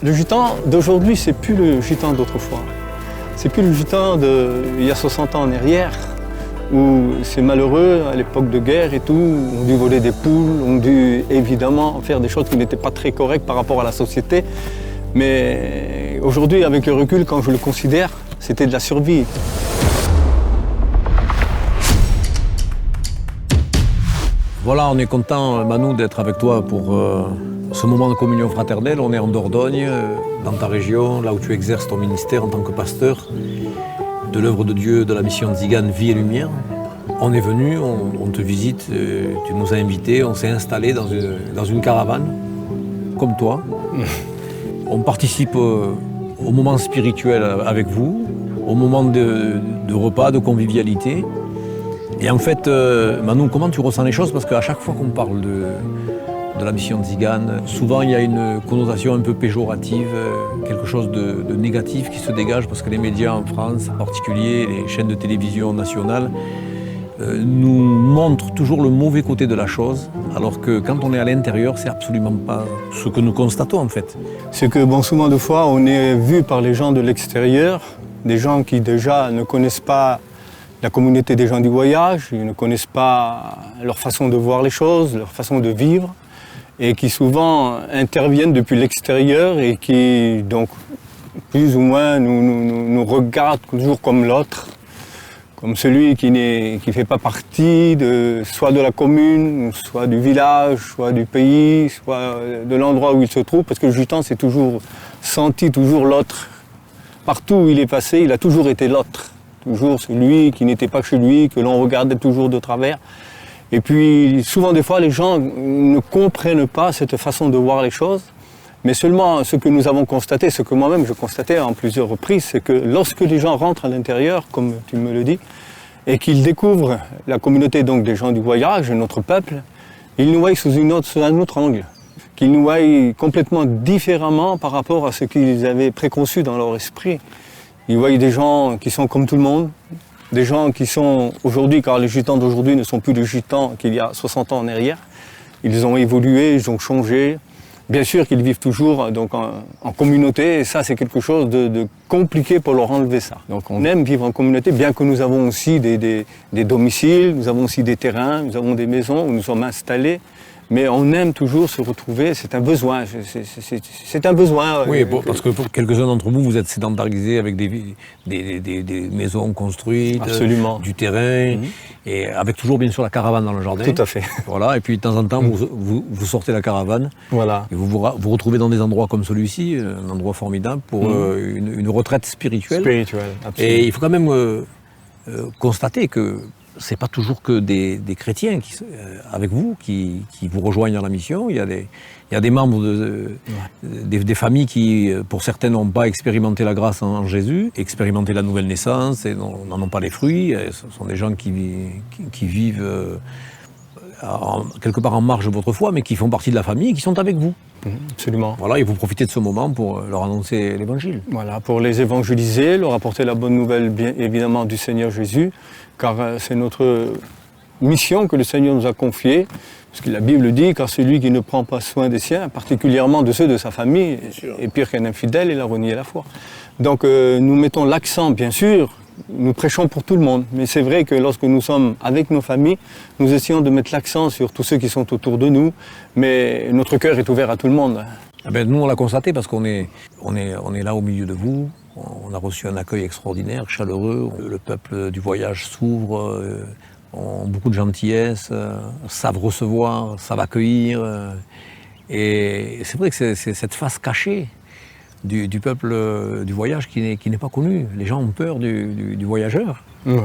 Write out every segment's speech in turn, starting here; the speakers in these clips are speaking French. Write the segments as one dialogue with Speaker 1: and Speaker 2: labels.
Speaker 1: Le gitan d'aujourd'hui, c'est plus le gitan d'autrefois. C'est plus le gitan d'il y a 60 ans en arrière, où c'est malheureux, à l'époque de guerre et tout, on a dû voler des poules, on a dû évidemment faire des choses qui n'étaient pas très correctes par rapport à la société. Mais aujourd'hui, avec le recul, quand je le considère, c'était de la survie.
Speaker 2: Voilà, on est content, Manu, d'être avec toi pour ce moment de communion fraternelle. On est en Dordogne, dans ta région, là où tu exerces ton ministère en tant que pasteur de l'œuvre de Dieu, de la mission Nzigane Vie et Lumière. On est venu, on te visite, tu nous as invités, on s'est installé dans une caravane, comme toi. On participe au moment spirituel avec vous, au moment de repas, de convivialité. Et en fait, Manu, comment tu ressens les choses? Parce qu'à chaque fois qu'on parle de la mission Nzigane, souvent il y a une connotation un peu péjorative, quelque chose de négatif qui se dégage, parce que les médias en France, en particulier les chaînes de télévision nationales, nous montrent toujours le mauvais côté de la chose, alors que quand on est à l'intérieur, c'est absolument pas ce que nous constatons en fait.
Speaker 1: C'est que souvent de fois, on est vu par les gens de l'extérieur, des gens qui déjà ne connaissent pas la communauté des gens du voyage, ils ne connaissent pas leur façon de voir les choses, leur façon de vivre, et qui souvent interviennent depuis l'extérieur et qui donc plus ou moins nous regardent toujours comme l'autre, comme celui qui ne fait pas partie soit de la commune, soit du village, soit du pays, soit de l'endroit où il se trouve, parce que le gitan s'est toujours senti toujours l'autre. Partout où il est passé, il a toujours été l'autre. Toujours celui qui n'était pas chez lui, que l'on regardait toujours de travers. Et puis, souvent des fois, les gens ne comprennent pas cette façon de voir les choses. Mais seulement ce que nous avons constaté, ce que moi-même je constatais en plusieurs reprises, c'est que lorsque les gens rentrent à l'intérieur, comme tu me le dis, et qu'ils découvrent la communauté donc des gens du voyage, notre peuple, ils nous voient sous un autre angle, qu'ils nous voient complètement différemment par rapport à ce qu'ils avaient préconçu dans leur esprit. Ils voient des gens qui sont comme tout le monde, des gens qui sont aujourd'hui, car les gitans d'aujourd'hui ne sont plus les gitans qu'il y a 60 ans en arrière. Ils ont évolué, ils ont changé. Bien sûr qu'ils vivent toujours donc, en communauté, et ça c'est quelque chose de compliqué pour leur enlever ça. Donc on aime vivre en communauté, bien que nous avons aussi des domiciles, nous avons aussi des terrains, nous avons des maisons où nous sommes installés. Mais on aime toujours se retrouver, c'est un besoin, c'est un besoin.
Speaker 2: Oui, parce que pour quelques-uns d'entre vous, vous êtes sédentarisés avec des maisons construites,
Speaker 1: absolument,
Speaker 2: du terrain, et avec toujours bien sûr la caravane dans le jardin.
Speaker 1: Tout à fait.
Speaker 2: Voilà, et puis de temps en temps, vous sortez la caravane,
Speaker 1: voilà,
Speaker 2: et vous retrouvez dans des endroits comme celui-ci, un endroit formidable pour une retraite spirituelle.
Speaker 1: Spirituelle, absolument.
Speaker 2: Et il faut quand même constater que c'est pas toujours que des chrétiens avec vous qui vous rejoignent dans la mission. Il y a des membres des familles qui, pour certaines, n'ont pas expérimenté la grâce en Jésus, expérimenté la nouvelle naissance et n'en ont pas les fruits. Et ce sont des gens qui vivent quelque part en marge de votre foi, mais qui font partie de la famille et qui sont avec vous.
Speaker 1: Absolument.
Speaker 2: Voilà, et vous profitez de ce moment pour leur annoncer l'évangile.
Speaker 1: Voilà, pour les évangéliser, leur apporter la bonne nouvelle, bien évidemment, du Seigneur Jésus, car c'est notre mission que le Seigneur nous a confiée, parce que la Bible dit, car celui qui ne prend pas soin des siens, particulièrement de ceux de sa famille, est pire qu'un infidèle, il a renié la foi. Donc nous mettons l'accent, bien sûr, nous prêchons pour tout le monde, mais c'est vrai que lorsque nous sommes avec nos familles, nous essayons de mettre l'accent sur tous ceux qui sont autour de nous, mais notre cœur est ouvert à tout le monde.
Speaker 2: Eh bien, nous, on l'a constaté parce qu'on est là au milieu de vous. On a reçu un accueil extraordinaire, chaleureux. Le peuple du voyage s'ouvre, ont beaucoup de gentillesse, savent recevoir, savent accueillir. Et c'est vrai que c'est cette face cachée du peuple du voyage qui n'est pas connu. Les gens ont peur du voyageur.
Speaker 1: Ouais,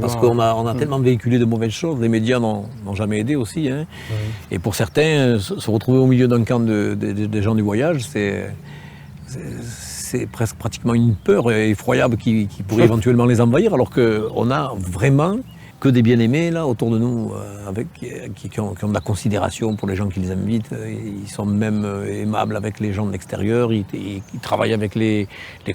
Speaker 2: parce qu'on a tellement véhiculé de mauvaises choses. Les médias n'ont jamais aidé aussi. Hein. Oui. Et pour certains, se retrouver au milieu d'un camp des gens du voyage, c'est presque pratiquement une peur effroyable qui pourrait éventuellement les envahir, alors qu'on a vraiment que des bien-aimés là autour de nous, qui ont de la considération pour les gens qui les invitent. Ils sont même aimables avec les gens de l'extérieur, ils travaillent avec les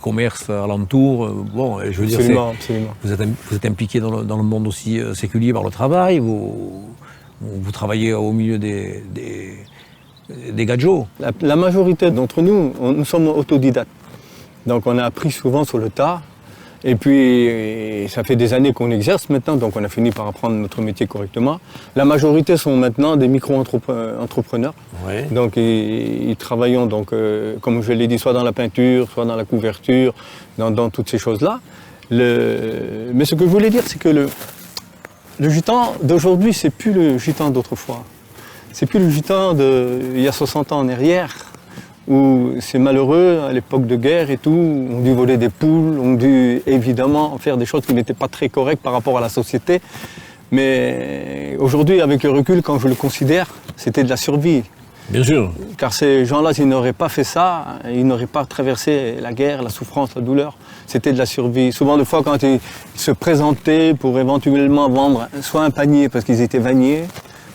Speaker 2: commerces alentours. Bon, je veux dire,
Speaker 1: absolument.
Speaker 2: Vous êtes impliqués dans le monde aussi séculier par le travail, vous travaillez au milieu des gadgets.
Speaker 1: La majorité d'entre nous, nous sommes autodidactes. Donc on a appris souvent sur le tas. Et puis, ça fait des années qu'on exerce maintenant, donc on a fini par apprendre notre métier correctement. La majorité sont maintenant des micro-entrepreneurs.
Speaker 2: Ouais.
Speaker 1: Donc, ils travaillent, donc, comme je l'ai dit, soit dans la peinture, soit dans la couverture, dans toutes ces choses-là. Mais ce que je voulais dire, c'est que le gitan d'aujourd'hui, c'est plus le gitan d'autrefois. C'est plus le gitan d'il y a 60 ans en arrière, où c'est malheureux, à l'époque de guerre et tout, on dû voler des poules, on dû évidemment faire des choses qui n'étaient pas très correctes par rapport à la société. Mais aujourd'hui, avec le recul, quand je le considère, c'était de la survie.
Speaker 2: Bien sûr.
Speaker 1: Car ces gens-là, s'ils n'auraient pas fait ça, ils n'auraient pas traversé la guerre, la souffrance, la douleur. C'était de la survie. Souvent, des fois, quand ils se présentaient pour éventuellement vendre soit un panier, parce qu'ils étaient vanniers.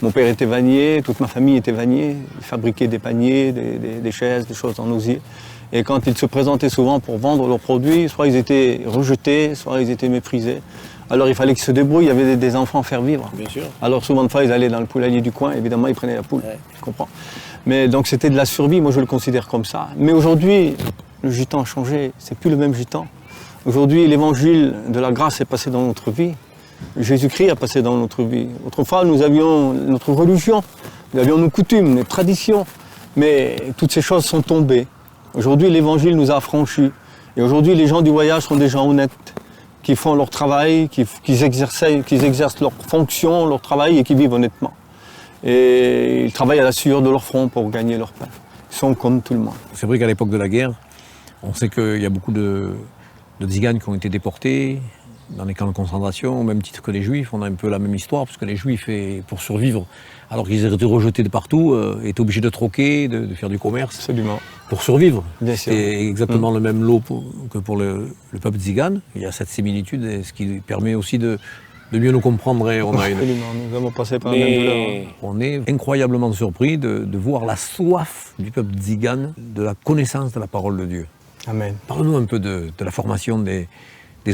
Speaker 1: Mon père était vannier, toute ma famille était vannier. Ils fabriquaient des paniers, des chaises, des choses en osier. Et quand ils se présentaient souvent pour vendre leurs produits, soit ils étaient rejetés, soit ils étaient méprisés. Alors il fallait qu'ils se débrouillent, il y avait des enfants à faire vivre.
Speaker 2: Bien sûr.
Speaker 1: Alors souvent de fois, ils allaient dans le poulailler du coin, évidemment, ils prenaient la poule, tu comprends. Mais donc c'était de la survie, moi je le considère comme ça. Mais aujourd'hui, le gitan a changé, c'est plus le même gitan. Aujourd'hui, l'évangile de la grâce est passé dans notre vie. Jésus-Christ a passé dans notre vie. Autrefois, nous avions notre religion, nous avions nos coutumes, nos traditions, mais toutes ces choses sont tombées. Aujourd'hui, l'Évangile nous a affranchis. Et aujourd'hui, les gens du voyage sont des gens honnêtes, qui font leur travail, qui exercent leur fonction, leur travail et qui vivent honnêtement. Et ils travaillent à la sueur de leur front pour gagner leur pain. Ils sont comme tout le monde.
Speaker 2: C'est vrai qu'à l'époque de la guerre, on sait qu'il y a beaucoup de tziganes qui ont été déportés dans les camps de concentration, au même titre que les Juifs. On a un peu la même histoire, parce que les Juifs, pour survivre, alors qu'ils étaient rejetés de partout, étaient obligés de troquer, de faire du commerce.
Speaker 1: Absolument.
Speaker 2: Pour survivre.
Speaker 1: Bien sûr.
Speaker 2: C'est exactement le même lot que pour le peuple tzigane. Il y a cette similitude, ce qui permet aussi de mieux nous comprendre. Et
Speaker 1: Absolument, nous avons passé par la même douleur.
Speaker 2: On est incroyablement surpris de voir la soif du peuple tzigane, de la connaissance de la parole de Dieu.
Speaker 1: Amen.
Speaker 2: Parle-nous un peu de la formation des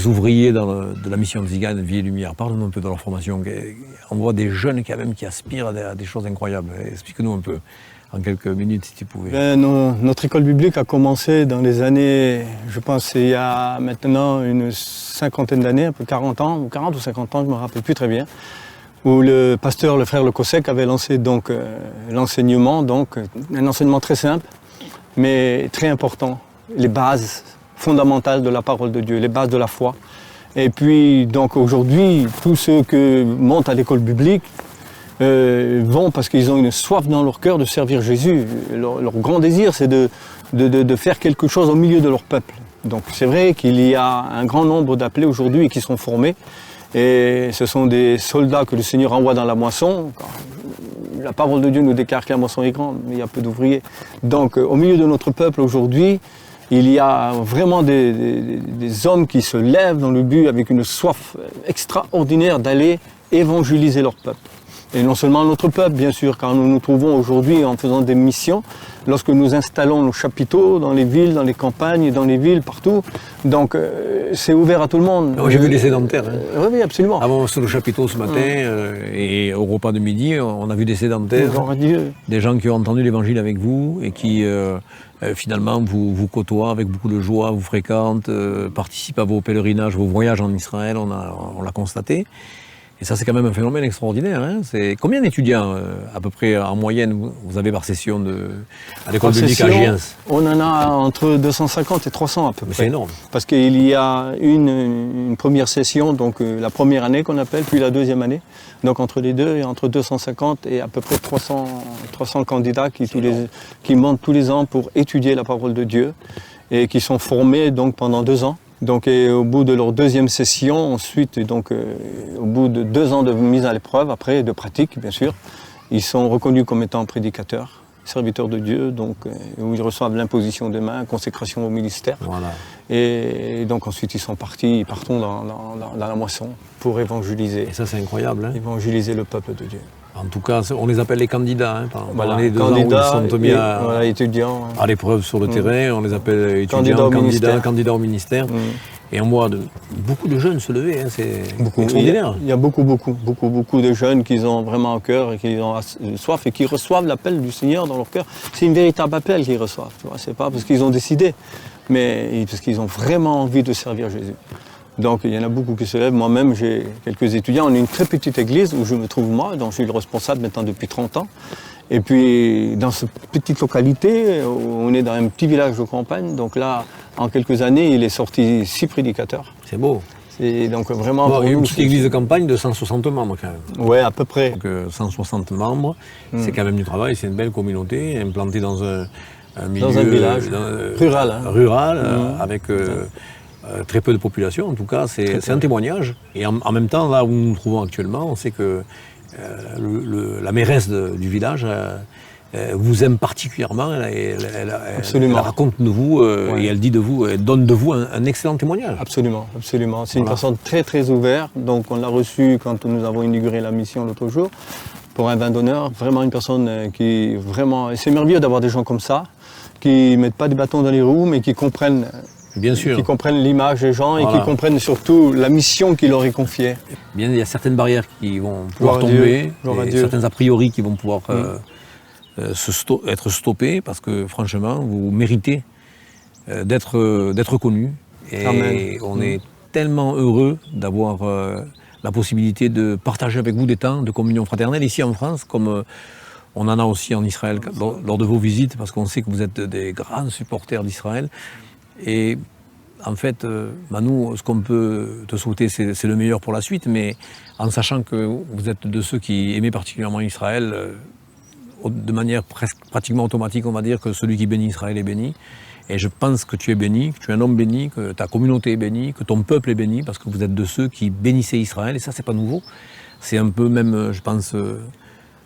Speaker 2: ouvriers de la mission tzigane Vie et Lumière. Parle-nous un peu de leur formation. On voit des jeunes quand même qui aspirent à des choses incroyables. Explique-nous un peu, en quelques minutes, si tu pouvais.
Speaker 1: Notre école biblique a commencé dans les années, je pense, il y a maintenant une cinquantaine d'années, un peu 40 ans, ou 40 ou 50 ans, je ne me rappelle plus très bien, où le pasteur, le frère Le Cossec, avait lancé donc l'enseignement, donc un enseignement très simple, mais très important, les bases fondamentales de la parole de Dieu, les bases de la foi. Et puis, donc aujourd'hui, tous ceux qui montent à l'école biblique vont parce qu'ils ont une soif dans leur cœur de servir Jésus. Leur grand désir, c'est de faire quelque chose au milieu de leur peuple. Donc c'est vrai qu'il y a un grand nombre d'appelés aujourd'hui qui sont formés. Et ce sont des soldats que le Seigneur envoie dans la moisson. La parole de Dieu nous déclare que la moisson est grande, mais il y a peu d'ouvriers. Donc au milieu de notre peuple aujourd'hui, il y a vraiment des hommes qui se lèvent dans le but avec une soif extraordinaire d'aller évangéliser leur peuple. Et non seulement notre peuple, bien sûr, car nous nous trouvons aujourd'hui en faisant des missions, lorsque nous installons nos chapiteaux dans les villes, dans les campagnes, dans les villes, partout. Donc c'est ouvert à tout le monde.
Speaker 2: J'ai vu des sédentaires.
Speaker 1: Oui, absolument.
Speaker 2: Avant, sur le chapiteau ce matin, et au repas de midi, on a vu des sédentaires, des gens qui ont entendu l'évangile avec vous et qui finalement vous côtoient avec beaucoup de joie, vous fréquentent, participent à vos pèlerinages, vos voyages en Israël, on l'a constaté. Et ça, c'est quand même un phénomène extraordinaire. Hein. Combien d'étudiants, à peu près, en moyenne, vous avez par session à l'école biblique à Giens?
Speaker 1: On en a entre 250 et 300 à peu près.
Speaker 2: C'est énorme.
Speaker 1: Parce qu'il y a une première session, donc la première année qu'on appelle, puis la deuxième année. Donc entre les deux, il y a entre 250 et à peu près 300 candidats qui montent tous les ans pour étudier la parole de Dieu et qui sont formés donc pendant 2 ans. Donc, et au bout de leur deuxième session, ensuite, donc, au bout de 2 ans de mise à l'épreuve, après de pratique, bien sûr, ils sont reconnus comme étant prédicateurs, serviteurs de Dieu, donc, où ils reçoivent l'imposition des mains, consécration au ministère.
Speaker 2: Voilà.
Speaker 1: Et donc ensuite, ils partons dans la moisson pour évangéliser.
Speaker 2: Et ça, c'est incroyable. Hein.
Speaker 1: Évangéliser le peuple de Dieu.
Speaker 2: En tout cas, on les appelle les candidats. Hein,
Speaker 1: voilà,
Speaker 2: les 2 ans où ils sont mis
Speaker 1: étudiants,
Speaker 2: à l'épreuve sur le terrain, on les appelle étudiants, candidats au ministère. Et on voit beaucoup de jeunes se lever, hein, c'est extraordinaire.
Speaker 1: Il y a beaucoup de jeunes qui ont vraiment un cœur et qui ont soif et qui reçoivent l'appel du Seigneur dans leur cœur. C'est une véritable appel qu'ils reçoivent. C'est pas parce qu'ils ont décidé, mais parce qu'ils ont vraiment envie de servir Jésus. Donc il y en a beaucoup qui se lèvent. Moi-même, j'ai quelques étudiants. On est une très petite église où je me trouve moi, dont je suis le responsable maintenant depuis 30 ans. Et puis dans cette petite localité, on est dans un petit village de campagne. Donc là, en quelques années, il est sorti 6 prédicateurs.
Speaker 2: C'est beau.
Speaker 1: Et donc vraiment
Speaker 2: bon, une petite église de campagne de 160 membres quand même.
Speaker 1: Oui, à peu près.
Speaker 2: Donc 160 membres, c'est quand même du travail, c'est une belle communauté implantée dans un milieu
Speaker 1: dans un village rural, hein.
Speaker 2: Rural, avec très peu de population. En tout cas, c'est un témoignage. Et en même temps, là où nous nous trouvons actuellement, on sait que la mairesse du village vous aime particulièrement. Elle raconte de vous et elle dit de vous, elle donne de vous un excellent témoignage.
Speaker 1: Absolument, absolument. C'est une personne très très ouverte. Donc on l'a reçue quand nous avons inauguré la mission l'autre jour pour un vin d'honneur. Vraiment une personne qui vraiment. Et c'est merveilleux d'avoir des gens comme ça qui mettent pas des bâtons dans les roues, mais qui comprennent.
Speaker 2: Bien sûr.
Speaker 1: Qui comprennent l'image des gens et qui comprennent surtout la mission qui leur est confiée.
Speaker 2: Bien, il y a certaines barrières qui vont pouvoir tomber, certains a priori qui vont pouvoir être stoppés parce que franchement, vous méritez d'être connus. Et Amen. On est tellement heureux d'avoir la possibilité de partager avec vous des temps de communion fraternelle ici en France, comme on en a aussi en Israël lors de vos visites, parce qu'on sait que vous êtes des grands supporters d'Israël. Et en fait, Manu, ce qu'on peut te souhaiter, c'est le meilleur pour la suite, mais en sachant que vous êtes de ceux qui aimaient particulièrement Israël, de manière pratiquement automatique, on va dire que celui qui bénit Israël est béni. Et je pense que tu es béni, que tu es un homme béni, que ta communauté est bénie, que ton peuple est béni, parce que vous êtes de ceux qui bénissaient Israël, et ça, c'est pas nouveau. C'est un peu même, je pense,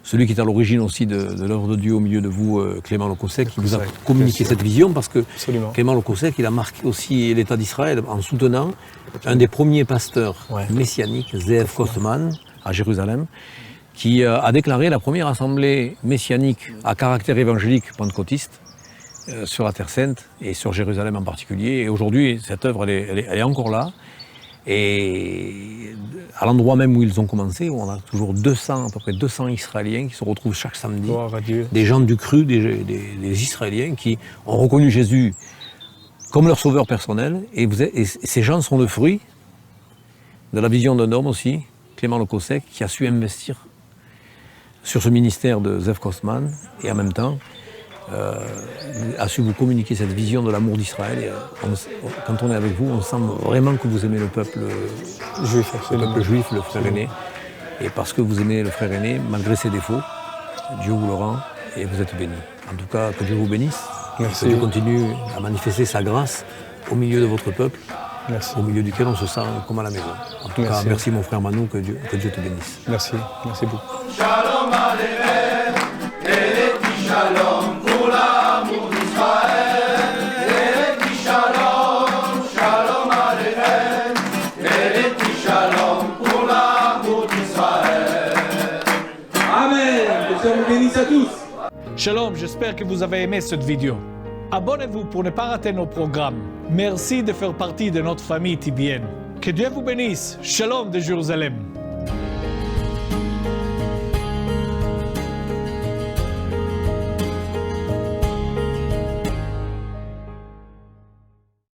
Speaker 2: celui qui est à l'origine aussi de l'œuvre de Dieu au milieu de vous, Clément Locossec, qui vous a communiqué cette vision, parce que
Speaker 1: Absolument.
Speaker 2: Clément Locossec, il a marqué aussi l'État d'Israël en soutenant un des premiers pasteurs messianiques, Zeev Kostman, à Jérusalem, qui a déclaré la première assemblée messianique à caractère évangélique pentecôtiste sur la Terre Sainte et sur Jérusalem en particulier. Et aujourd'hui, cette œuvre, elle est encore là. Et à l'endroit même où ils ont commencé, on a toujours à peu près 200 Israéliens qui se retrouvent chaque samedi. Des gens du cru, des Israéliens qui ont reconnu Jésus comme leur sauveur personnel. Et ces gens sont le fruit de la vision d'un homme aussi, Clément Locossec, qui a su investir sur ce ministère de Zeev Kostman et en même temps a su vous communiquer cette vision de l'amour d'Israël. Et quand on est avec vous, on sent vraiment que vous aimez le peuple juif, le frère aîné. Et parce que vous aimez le frère aîné, malgré ses défauts, Dieu vous le rend et vous êtes bénis. En tout cas, que Dieu vous bénisse.
Speaker 1: Merci.
Speaker 2: Que Dieu continue à manifester sa grâce au milieu de votre peuple,
Speaker 1: merci.
Speaker 2: Au milieu duquel on se sent comme à la maison. En tout cas, merci mon frère Manu, que Dieu te bénisse.
Speaker 1: Merci, merci beaucoup.
Speaker 3: Shalom Aleichem, Eleti Shalom pour l'amour d'Israël. Eleti Shalom, Shalom Aleichem, Eleti Shalom pour l'amour d'Israël.
Speaker 4: Amen. Que Dieu vous bénisse à tous.
Speaker 5: Shalom, j'espère que vous avez aimé cette vidéo. Abonnez-vous pour ne pas rater nos programmes. Merci de faire partie de notre famille TBN. Que Dieu vous bénisse. Shalom de Jérusalem.